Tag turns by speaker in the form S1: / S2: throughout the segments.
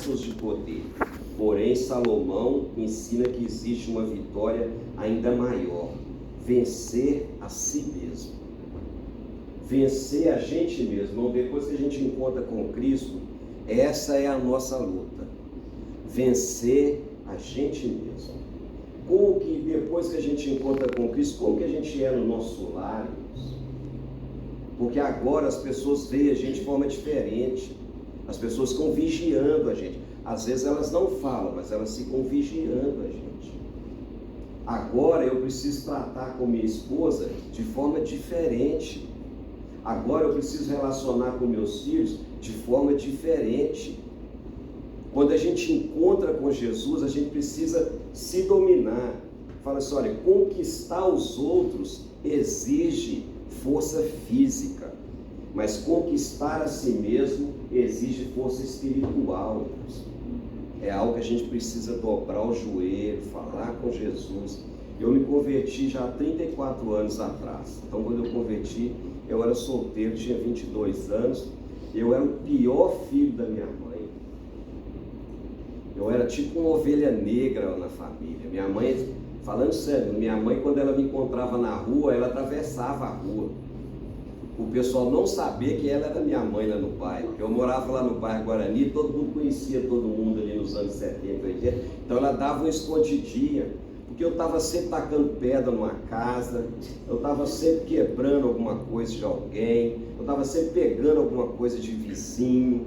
S1: postos de poder. Porém, Salomão ensina que existe uma vitória ainda maior: vencer a si mesmo. Vencer a gente mesmo. Então, depois que a gente encontra com Cristo, essa é a nossa luta. Vencer a gente mesmo. Como que depois que a gente encontra com Cristo, como que a gente é no nosso lar? Porque agora as pessoas veem a gente de forma diferente. As pessoas ficam vigiando a gente. Às vezes elas não falam, mas elas ficam vigiando a gente. Agora eu preciso tratar com minha esposa de forma diferente. Agora eu preciso relacionar com meus filhos de forma diferente. Quando a gente encontra com Jesus, a gente precisa se dominar. Fala assim, olha, conquistar os outros exige força física, mas conquistar a si mesmo exige força espiritual. É algo que a gente precisa dobrar o joelho, falar com Jesus. Eu me converti já há 34 anos atrás. Então, quando eu converti, eu era solteiro, tinha 22 anos. Eu era o pior filho da minha mãe. Eu era tipo uma ovelha negra na família. Minha mãe, falando sério, minha mãe, quando ela me encontrava na rua, ela atravessava a rua. O pessoal não sabia que ela era minha mãe lá no bairro. Eu morava lá no bairro Guarani, todo mundo conhecia todo mundo ali nos anos 70, 80. Então ela dava uma escondidinha, porque eu estava sempre tacando pedra numa casa, eu estava sempre quebrando alguma coisa de alguém, eu estava sempre pegando alguma coisa de vizinho.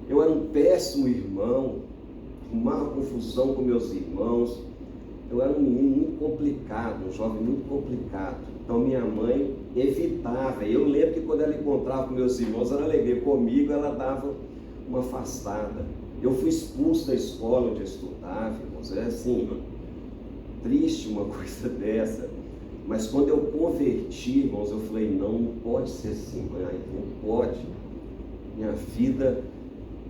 S1: Eu era um péssimo irmão, arrumava confusão com meus irmãos. Eu era um menino muito complicado, um jovem muito complicado. Então minha mãe evitava. Eu lembro que quando ela encontrava com meus irmãos, ela alegria. Comigo ela dava uma afastada. Eu fui expulso da escola onde eu estudava, irmãos. É assim, triste uma coisa dessa. Mas quando eu converti, irmãos, eu falei, não pode ser assim, mãe, não pode. Minha vida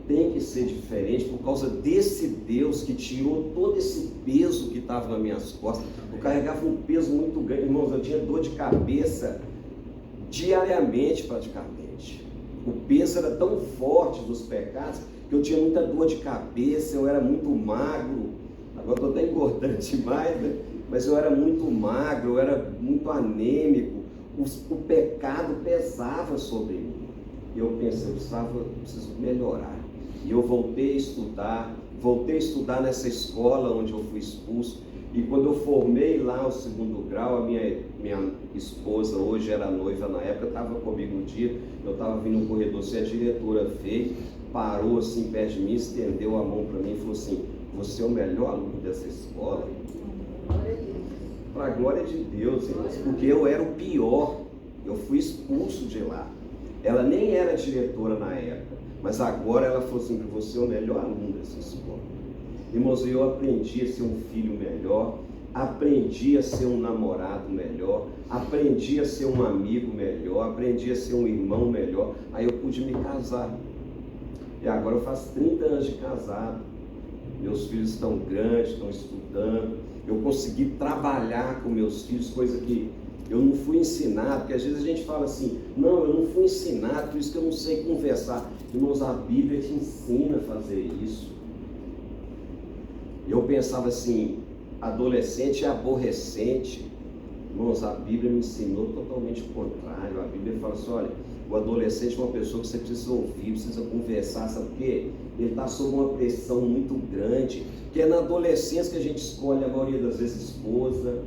S1: tem que ser diferente por causa desse Deus que tirou todo esse peso que estava nas minhas costas. Eu carregava um peso muito grande, irmãos, eu tinha dor de cabeça diariamente praticamente. O peso era tão forte dos pecados que eu tinha muita dor de cabeça, eu era muito magro. Agora estou até engordando demais, né? Mas eu era muito magro, eu era muito anêmico. O pecado pesava sobre mim. Eu pensei, eu preciso melhorar. E eu voltei a estudar nessa escola onde eu fui expulso. E quando eu formei lá o segundo grau, a minha esposa, hoje era noiva na época, estava comigo um dia, eu estava vindo no corredor, se a diretora veio, parou assim perto de mim, estendeu a mão para mim e falou assim, você é o melhor aluno dessa escola. Para a glória de Deus, irmãos, porque eu era o pior, eu fui expulso de lá. Ela nem era diretora na época. Mas agora ela falou assim, você é o melhor aluno dessa escola. Irmãos, eu aprendi a ser um filho melhor, aprendi a ser um namorado melhor, aprendi a ser um amigo melhor, aprendi a ser um irmão melhor. Aí eu pude me casar. E agora eu faço 30 anos de casado. Meus filhos estão grandes, estão estudando. Eu consegui trabalhar com meus filhos, coisa que eu não fui ensinado, porque às vezes a gente fala assim, não, eu não fui ensinado, por isso que eu não sei conversar. Irmãos, a Bíblia te ensina a fazer isso. Eu pensava assim, adolescente é aborrecente. Irmãos, a Bíblia me ensinou totalmente o contrário. A Bíblia fala assim, olha, o adolescente é uma pessoa que você precisa ouvir, precisa conversar, sabe por quê? Ele está sob uma pressão muito grande, que é na adolescência que a gente escolhe, a maioria das vezes, esposa.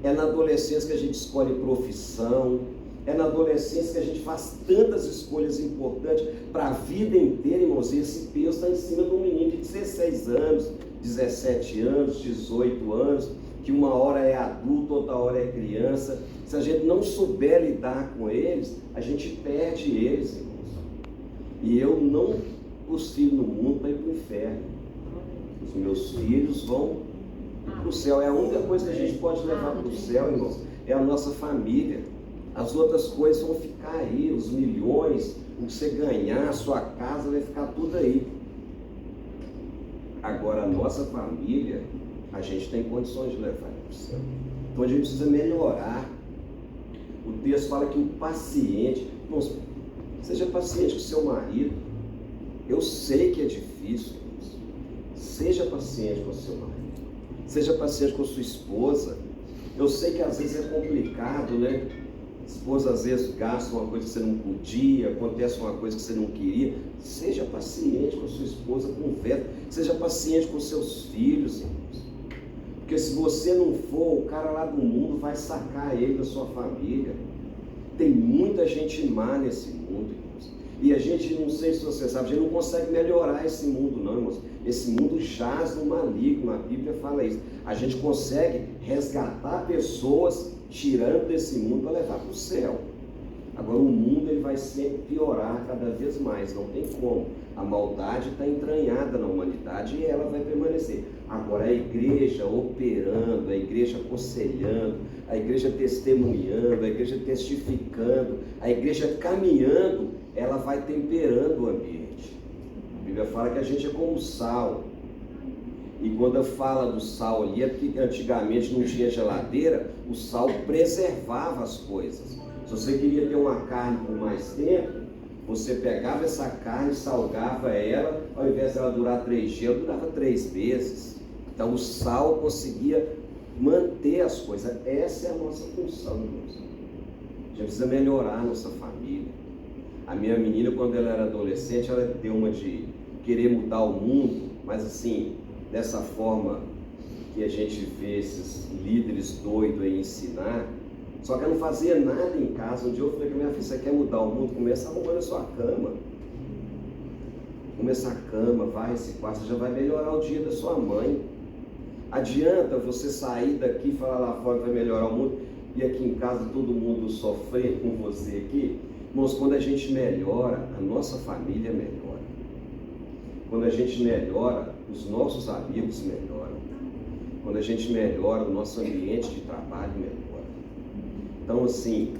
S1: É na adolescência que a gente escolhe profissão, é na adolescência que a gente faz tantas escolhas importantes para a vida inteira, irmãos. E esse peso está em cima de um menino de 16 anos, 17 anos, 18 anos, que uma hora é adulto, outra hora é criança. Se a gente não souber lidar com eles, a gente perde eles, irmãos. E eu não os filhos no mundo para ir para o inferno. Os meus filhos vão para o céu. É a única coisa que a gente pode levar para o céu, irmãos, é a nossa família. As outras coisas vão ficar aí, os milhões, o que você ganhar, a sua casa, vai ficar tudo aí. Agora a nossa família, a gente tem condições de levar para o céu. Então a gente precisa melhorar. O texto fala que o paciente, irmãos, seja paciente com seu marido. Eu sei que é difícil, irmãos. Seja paciente com o seu marido. Seja paciente com a sua esposa. Eu sei que às vezes é complicado, né? A esposa às vezes gasta uma coisa que você não podia, acontece uma coisa que você não queria. Seja paciente com a sua esposa, conversa. Seja paciente com seus filhos, irmãos. Porque se você não for, o cara lá do mundo vai sacar ele da sua família. Tem muita gente má nesse mundo, irmãos. E a gente, não sei se você sabe, a gente não consegue melhorar esse mundo não, irmãos. Esse mundo jaz no maligno, a Bíblia fala isso. A gente consegue resgatar pessoas tirando desse mundo para levar para o céu. Agora o mundo ele vai sempre piorar cada vez mais, não tem como. A maldade está entranhada na humanidade e ela vai permanecer. Agora a igreja operando, a igreja aconselhando, a igreja testemunhando, a igreja testificando, a igreja caminhando, ela vai temperando o ambiente. A Bíblia fala que a gente é como sal. E quando fala do sal ali, é porque antigamente não tinha geladeira, o sal preservava as coisas. Se você queria ter uma carne por mais tempo, você pegava essa carne, salgava ela, ao invés dela durar 3 dias, durava 3 meses. Então o sal conseguia manter as coisas. Essa é a nossa função, irmãos. A gente precisa melhorar a nossa família. A minha menina, quando ela era adolescente, ela deu uma de querer mudar o mundo, mas assim, dessa forma que a gente vê esses líderes doidos aí ensinar. Só que ela não fazia nada em casa. Um dia eu falei com a minha filha, você quer mudar o mundo? Começa arrumando a sua cama. Começa a cama, vai esse quarto, você já vai melhorar o dia da sua mãe. Adianta você sair daqui e falar lá fora que vai melhorar o mundo e aqui em casa todo mundo sofrer com você aqui? Irmãos, quando a gente melhora, a nossa família melhora. Quando a gente melhora, os nossos amigos melhoram. Quando a gente melhora, o nosso ambiente de trabalho melhora. Então assim,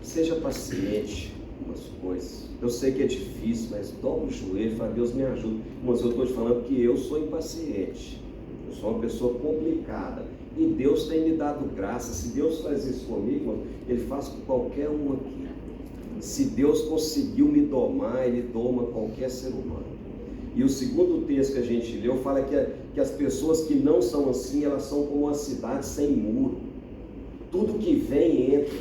S1: seja paciente com as coisas. Eu sei que é difícil, mas dobra o joelho e fala, Deus me ajuda. Mas eu estou te falando que eu sou impaciente. Eu sou uma pessoa complicada. E Deus tem me dado graça. Se Deus faz isso comigo, Ele faz com qualquer um aqui. Se Deus conseguiu me domar, Ele doma qualquer ser humano. E o segundo texto que a gente leu fala que as pessoas que não são assim, elas são como uma cidade sem muro. Tudo que vem entra,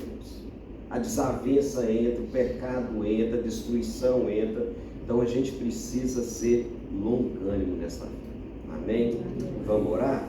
S1: a desavença entra, o pecado entra, a destruição entra. Então a gente precisa ser longânimo nessa vida. Amém? Vamos orar?